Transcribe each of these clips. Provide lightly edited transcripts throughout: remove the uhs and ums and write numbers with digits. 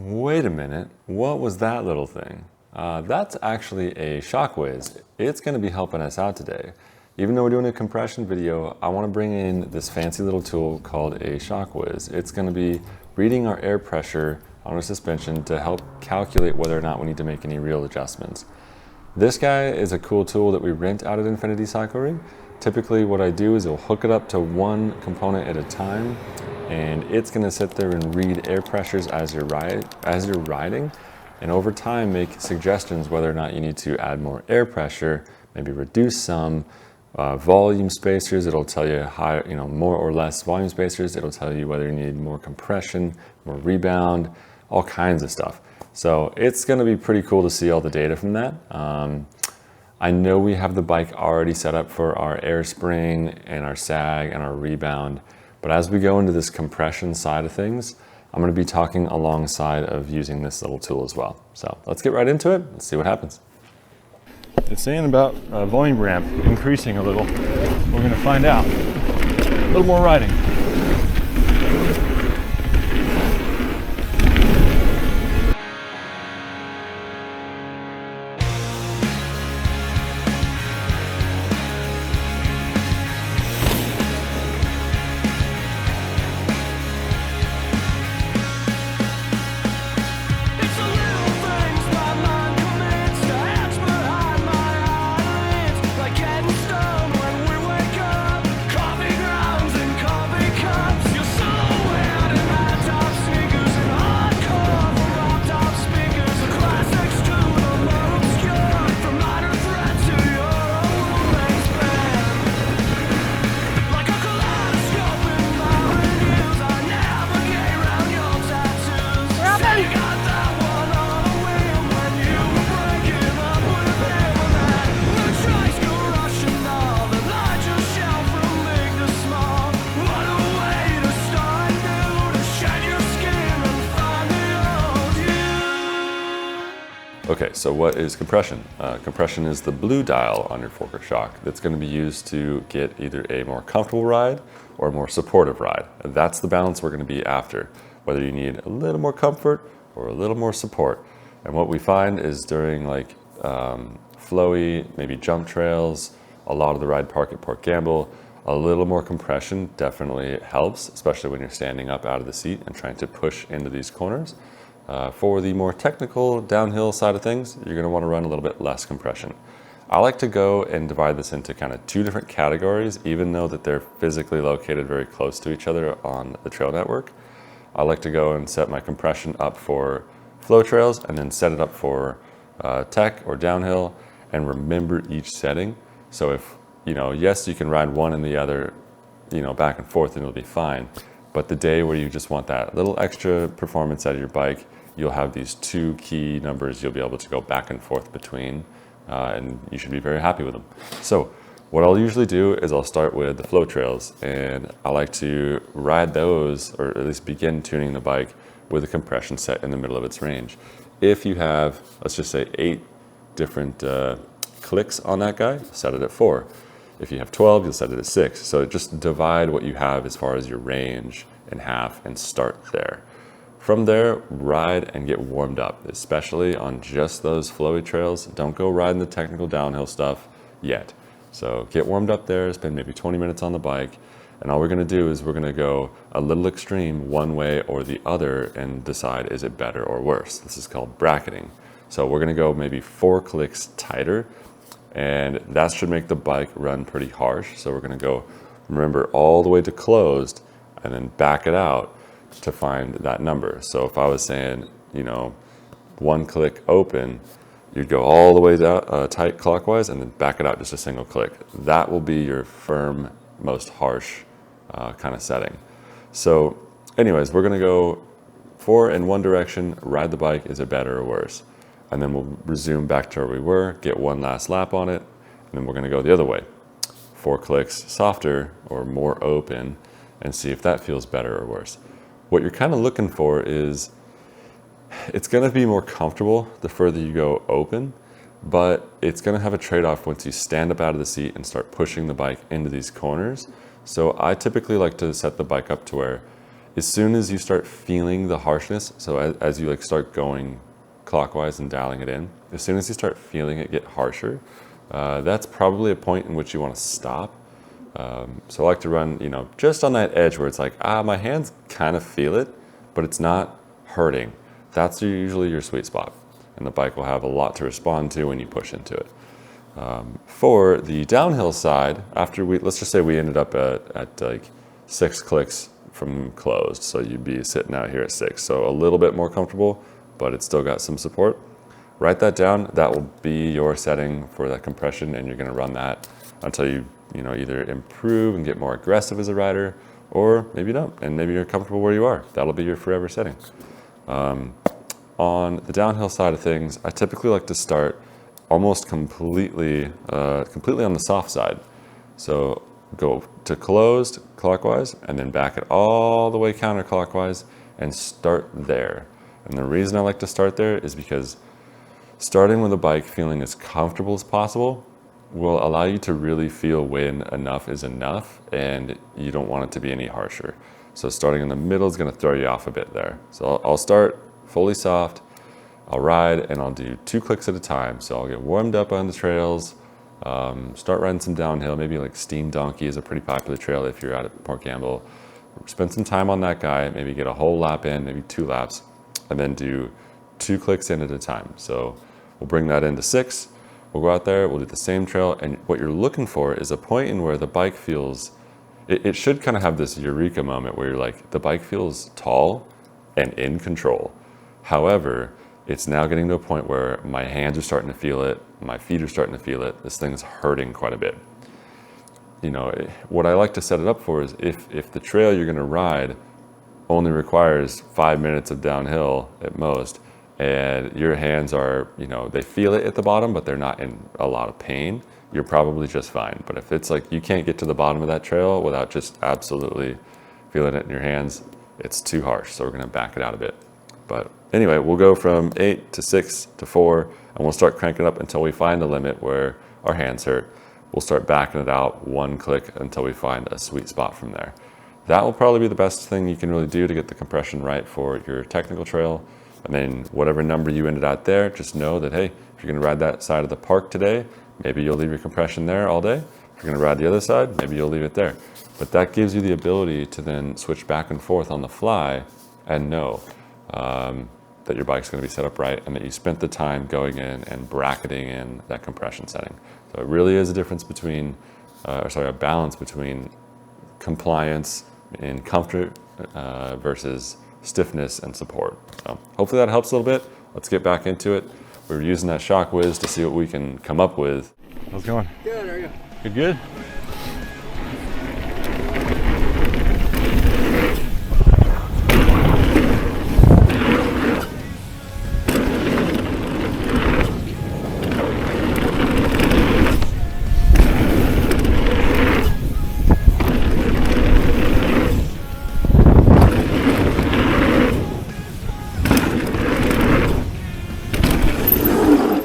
Wait a minute, what was that little thing? That's actually a shock whiz. It's going to be helping us out today. Even though we're doing a compression video, I want to bring in this fancy little tool called a shock whiz. It's going to be reading our air pressure on our suspension to help calculate whether or not we need to make any real adjustments. This guy is a cool tool that we rent out at Infinity Cyclery. Typically what I do is I'll hook it up to one component at a time, and it's going to sit there and read air pressures as you're riding, and over time make suggestions whether or not you need to add more air pressure, maybe reduce some volume spacers. It'll tell you more or less volume spacers. It'll tell you whether you need more compression, more rebound, all kinds of stuff. So it's going to be pretty cool to see all the data from that. I know we have the bike already set up for our air spring and our sag and our rebound, but as we go into this compression side of things, I'm going to be talking alongside of using this little tool as well. So let's get right into it. Let's see what happens. It's saying about volume ramp increasing a little. We're going to find out. A little more riding. Okay, so what is compression? Compression is the blue dial on your fork or shock that's going to be used to get either a more comfortable ride or a more supportive ride. That's the balance we're going to be after, whether you need a little more comfort or a little more support. And what we find is during like flowy, maybe jump trails, a lot of the ride park at Port Gamble, a little more compression definitely helps, especially when you're standing up out of the seat and trying to push into these corners. For the more technical downhill side of things, you're going to want to run a little bit less compression. I like to go and divide this into kind of two different categories, even though that they're physically located very close to each other on the trail network. I like to go and set my compression up for flow trails and then set it up for tech or downhill and remember each setting. So if, yes, you can ride one and the other, back and forth and it'll be fine. But the day where you just want that little extra performance out of your bike, you'll have these two key numbers you'll be able to go back and forth between, and you should be very happy with them. So what I'll usually do is I'll start with the flow trails, and I like to ride those, or at least begin tuning the bike with a compression set in the middle of its range. If you have, let's just say 8 different clicks on that guy, set it at 4. If you have 12, you'll set it at 6. So just divide what you have as far as your range in half and start there. From there, ride and get warmed up, especially on just those flowy trails. Don't go riding the technical downhill stuff yet. So get warmed up there, spend maybe 20 minutes on the bike, and all we're gonna do is we're gonna go a little extreme one way or the other and decide, is it better or worse? This is called bracketing. So we're gonna go maybe 4 clicks tighter, and that should make the bike run pretty harsh. So we're gonna go, remember, all the way to closed and then back it out to find that number. So if I was saying, 1 click open, you'd go all the way down, tight clockwise and then back it out just a single click. That will be your firm, most harsh kind of setting. So anyways, we're gonna go 4 in one direction, ride the bike, is it better or worse? And then we'll resume back to where we were, get one last lap on it, and then we're gonna go the other way. 4 clicks softer or more open, and see if that feels better or worse. What you're kind of looking for is, it's gonna be more comfortable the further you go open, but it's gonna have a trade-off once you stand up out of the seat and start pushing the bike into these corners. So I typically like to set the bike up to where as soon as you start feeling the harshness, so as you like start going clockwise and dialing it in, as soon as you start feeling it get harsher, that's probably a point in which you want to stop. So I like to run, you know, just on that edge where it's like, my hands kind of feel it, but it's not hurting. That's usually your sweet spot. And the bike will have a lot to respond to when you push into it. For the downhill side, after let's just say we ended up at like 6 clicks from closed. So you'd be sitting out here at 6. So a little bit more comfortable, but it's still got some support. Write that down. That will be your setting for that compression, and you're going to run that until you either improve and get more aggressive as a rider, or maybe you don't, and maybe you're comfortable where you are. That'll be your forever setting. On the downhill side of things, I typically like to start almost completely on the soft side. So go to closed clockwise, and then back it all the way counterclockwise, and start there. And the reason I like to start there is because starting with a bike feeling as comfortable as possible will allow you to really feel when enough is enough, and you don't want it to be any harsher. So starting in the middle is going to throw you off a bit there. So I'll start fully soft, I'll ride, and I'll do 2 clicks at a time. So I'll get warmed up on the trails, start riding some downhill, maybe like Steam Donkey is a pretty popular trail if you're out at Port Gamble. Spend some time on that guy, maybe get a whole lap in, maybe 2 laps, and then do 2 clicks in at a time. So we'll bring that into 6. We'll go out there, we'll do the same trail, and what you're looking for is a point in where the bike feels, it should kind of have this eureka moment where you're like, the bike feels tall and in control. However, it's now getting to a point where my hands are starting to feel it, my feet are starting to feel it, this thing's hurting quite a bit. You know, what I like to set it up for is if the trail you're gonna ride only requires 5 minutes of downhill at most, and your hands are, they feel it at the bottom, but they're not in a lot of pain, you're probably just fine. But if it's like you can't get to the bottom of that trail without just absolutely feeling it in your hands, it's too harsh. So we're gonna back it out a bit. But anyway, we'll go from 8 to 6 to 4, and we'll start cranking up until we find a limit where our hands hurt. We'll start backing it out 1 click until we find a sweet spot from there. That will probably be the best thing you can really do to get the compression right for your technical trail. And then whatever number you ended out there, just know that, hey, if you're gonna ride that side of the park today, maybe you'll leave your compression there all day. If you're gonna ride the other side, maybe you'll leave it there. But that gives you the ability to then switch back and forth on the fly and know that your bike's gonna be set up right and that you spent the time going in and bracketing in that compression setting. So it really is a difference between, a balance between compliance and comfort versus stiffness and support. So hopefully that helps a little bit. Let's get back into it. We were using that shock whiz to see what we can come up with. How's it going? Good, how are you? Good, good.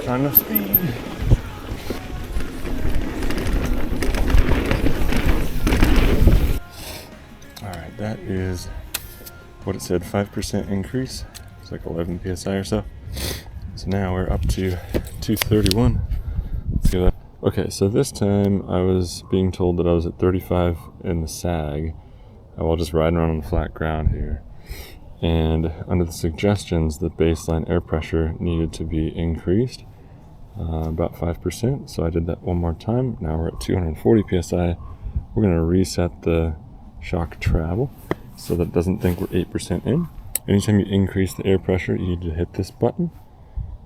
Not enough speed. All right, that is what it said, 5% increase. It's like 11 PSI or so. So now we're up to 231. Let's go. Okay, so this time I was being told that I was at 35 in the sag while just riding around on the flat ground here. And under the suggestions, the baseline air pressure needed to be increased. About 5%, so I did that one more time. Now we're at 240 PSI. We're going to reset the shock travel so that it doesn't think we're 8% in. Anytime you increase the air pressure, you need to hit this button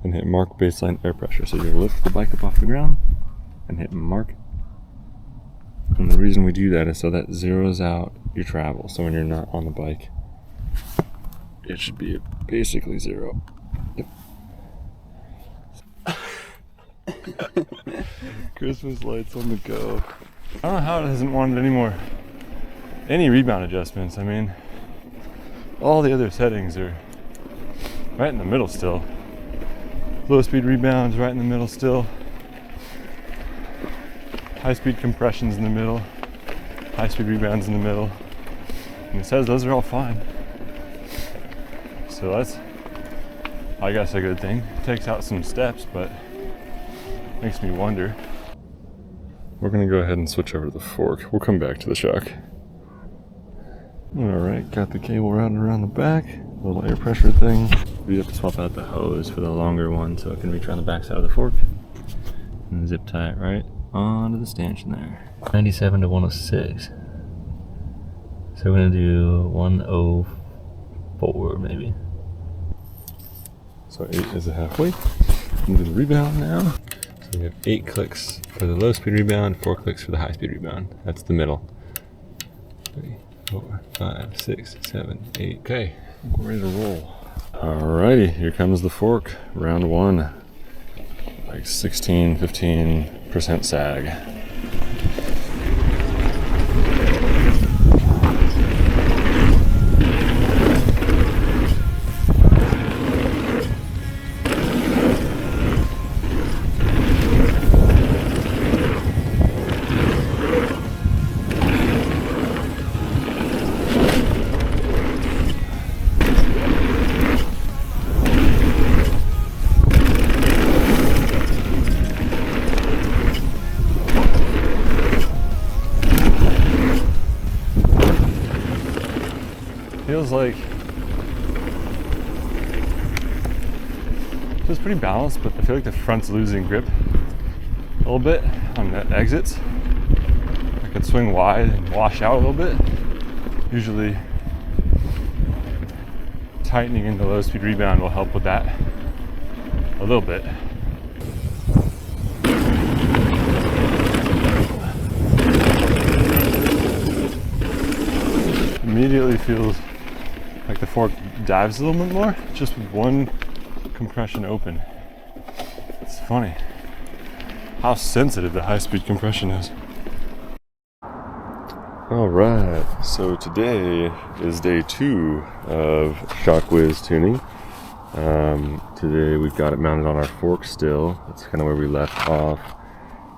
and hit mark baseline air pressure. So you lift the bike up off the ground and hit mark. And the reason we do that is so that zeroes out your travel. So when you're not on the bike, it should be basically 0. Yep. Christmas lights on the go. I don't know how it hasn't wanted any rebound adjustments. I mean, all the other settings are right in the middle still. Low speed rebounds right in the middle still. High speed compressions in the middle. High speed rebounds in the middle. And it says those are all fine. So that's, I guess, a good thing. It takes out some steps, but makes me wonder. We're gonna go ahead and switch over to the fork. We'll come back to the shock. All right, got the cable routed around the back, little air pressure thing. We have to swap out the hose for the longer one so it can reach around the back side of the fork. And zip tie it right onto the stanchion there. 97 to 106. So we're gonna do 104 maybe. So 8 is a halfway. I'm gonna do the rebound now. So we have 8 clicks for the low speed rebound, 4 clicks for the high speed rebound. That's the middle. 3, 4, 5, 6, 7, 8. Okay, we're ready to roll. Alrighty, here comes the fork. Round 1. Like 16, 15% sag. Feels pretty balanced, but I feel like the front's losing grip a little bit on the exits. I could swing wide and wash out a little bit. Usually tightening in the low speed rebound will help with that a little bit. Immediately feels like the fork dives a little bit more, just with one compression open. It's funny how sensitive the high-speed compression is. All right, so today is day 2 of Shock Whiz tuning. Today we've got it mounted on our fork still. That's kind of where we left off.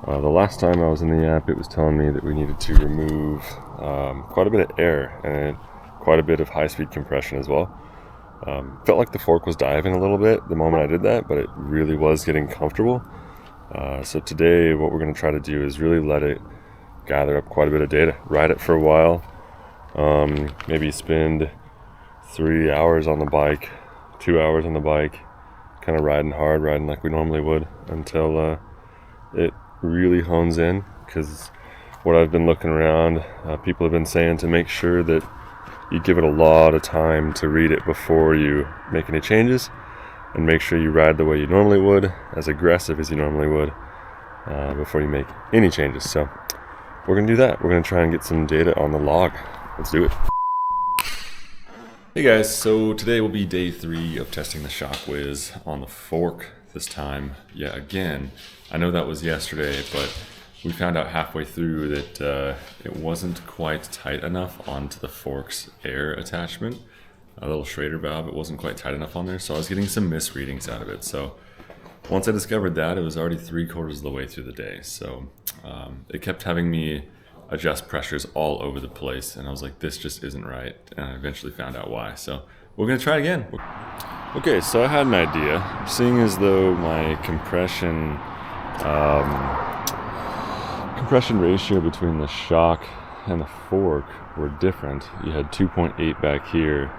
The last time I was in the app, it was telling me that we needed to remove quite a bit of air and quite a bit of high-speed compression as well. Felt like the fork was diving a little bit the moment I did that, but it really was getting comfortable. So today what we're going to try to do is really let it gather up quite a bit of data, ride it for a while, maybe spend 3 hours on the bike, 2 hours on the bike, kind of riding hard, riding like we normally would until it really hones in. Because what I've been looking around, people have been saying to make sure that you give it a lot of time to read it before you make any changes, and make sure you ride the way you normally would, as aggressive as you normally would, before you make any changes. So we're gonna do that. We're gonna try and get some data on the log. Let's do it. Hey guys, so today will be day 3 of testing the Shock Whiz on the fork this time. Yeah, again, I know that was yesterday, but we found out halfway through that it wasn't quite tight enough onto the fork's air attachment. A little Schrader valve, it wasn't quite tight enough on there, so I was getting some misreadings out of it. So once I discovered that, it was already 3/4 of the way through the day. So it kept having me adjust pressures all over the place, and I was like, this just isn't right, and I eventually found out why. So we're gonna try it again. Okay, so I had an idea. Seeing as though my compression ratio between the shock and the fork were different. You had 2.8 back here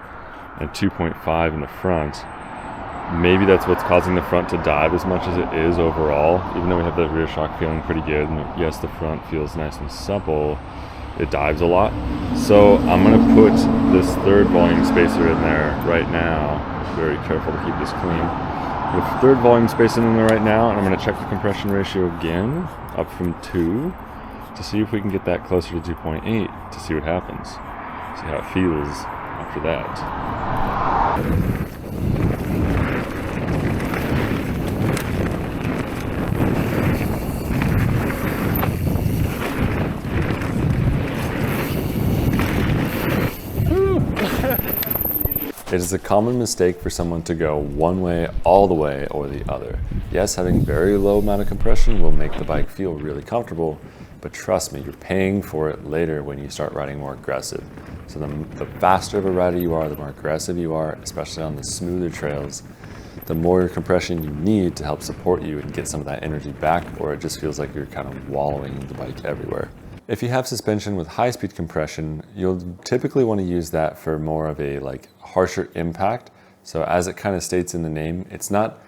and 2.5 in the front. Maybe that's what's causing the front to dive as much as it is overall. Even though we have the rear shock feeling pretty good, and yes, the front feels nice and supple, it dives a lot. So I'm gonna put this third volume spacer in there right now. Very careful to keep this clean. With third volume spacer in there right now, and I'm gonna check the compression ratio again, up from 2, to see if we can get that closer to 2.8, to see what happens. See how it feels after that. It is a common mistake for someone to go one way all the way or the other. Yes, having very low amount of compression will make the bike feel really comfortable, but trust me, you're paying for it later when you start riding more aggressive. So the faster of a rider you are, the more aggressive you are, especially on the smoother trails, the more compression you need to help support you and get some of that energy back, or it just feels like you're kind of wallowing the bike everywhere. If you have suspension with high-speed compression, you'll typically want to use that for more of a harsher impact. So as it kind of states in the name, it's not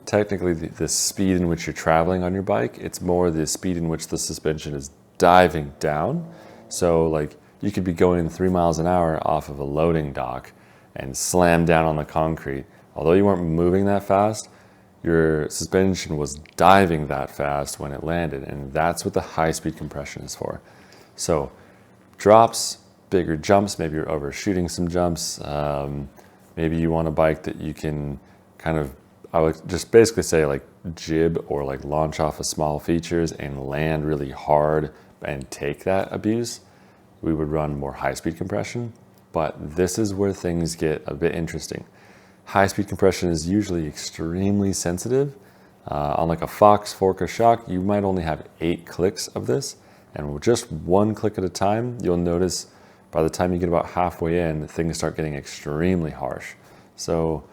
technically the speed in which you're traveling on your bike, it's more the speed in which the suspension is diving down. So you could be going 3 miles an hour off of a loading dock and slam down on the concrete. Although you weren't moving that fast, your suspension was diving that fast when it landed, and that's what the high-speed compression is for. So drops, bigger jumps, maybe you're overshooting some jumps, maybe you want a bike that you can kind of, I would just basically say jib or launch off of small features and land really hard and take that abuse. We would run more high-speed compression, but this is where things get a bit interesting. High-speed compression is usually extremely sensitive. On a Fox fork or shock, you might only have 8 clicks of this, and with just 1 click at a time, you'll notice by the time you get about halfway in, things start getting extremely harsh. So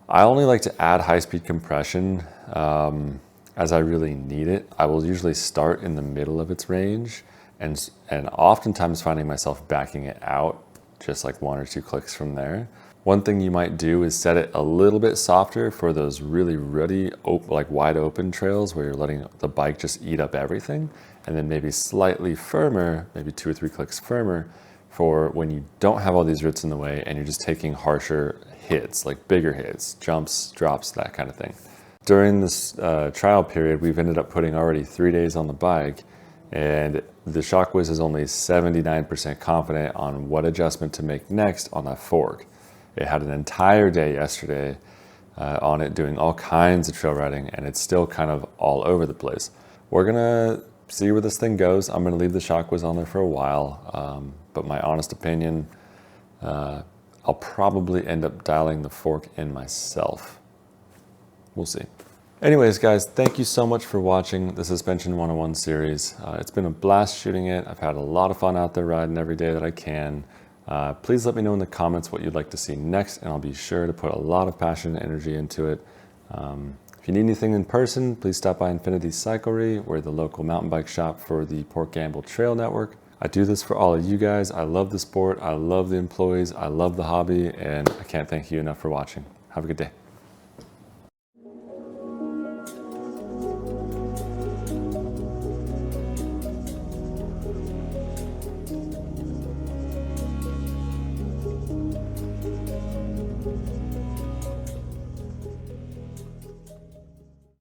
I only like to add high-speed compression as I really need it. I will usually start in the middle of its range, and oftentimes finding myself backing it out just 1 or 2 clicks from there. One thing you might do is set it a little bit softer for those really ruddy, wide open trails where you're letting the bike just eat up everything, and then maybe slightly firmer, maybe 2 or 3 clicks firmer for when you don't have all these roots in the way and you're just taking harsher hits, bigger hits, jumps, drops, that kind of thing. During this trial period, we've ended up putting already 3 days on the bike, and the ShockWiz is only 79% confident on what adjustment to make next on that fork. It had an entire day yesterday on it doing all kinds of trail riding, and it's still kind of all over the place. We're gonna see where this thing goes. I'm gonna leave the ShockWiz on there for a while, but my honest opinion, I'll probably end up dialing the fork in myself. We'll see. Anyways, guys, thank you so much for watching the Suspension 101 series. It's been a blast shooting it. I've had a lot of fun out there riding every day that I can. Please let me know in the comments what you'd like to see next, and I'll be sure to put a lot of passion and energy into it. If you need anything in person, please stop by Infinity Cyclery. We're the local mountain bike shop for the Port Gamble Trail Network. I do this for all of you guys. I love the sport, I love the employees, I love the hobby, and I can't thank you enough for watching. Have a good day.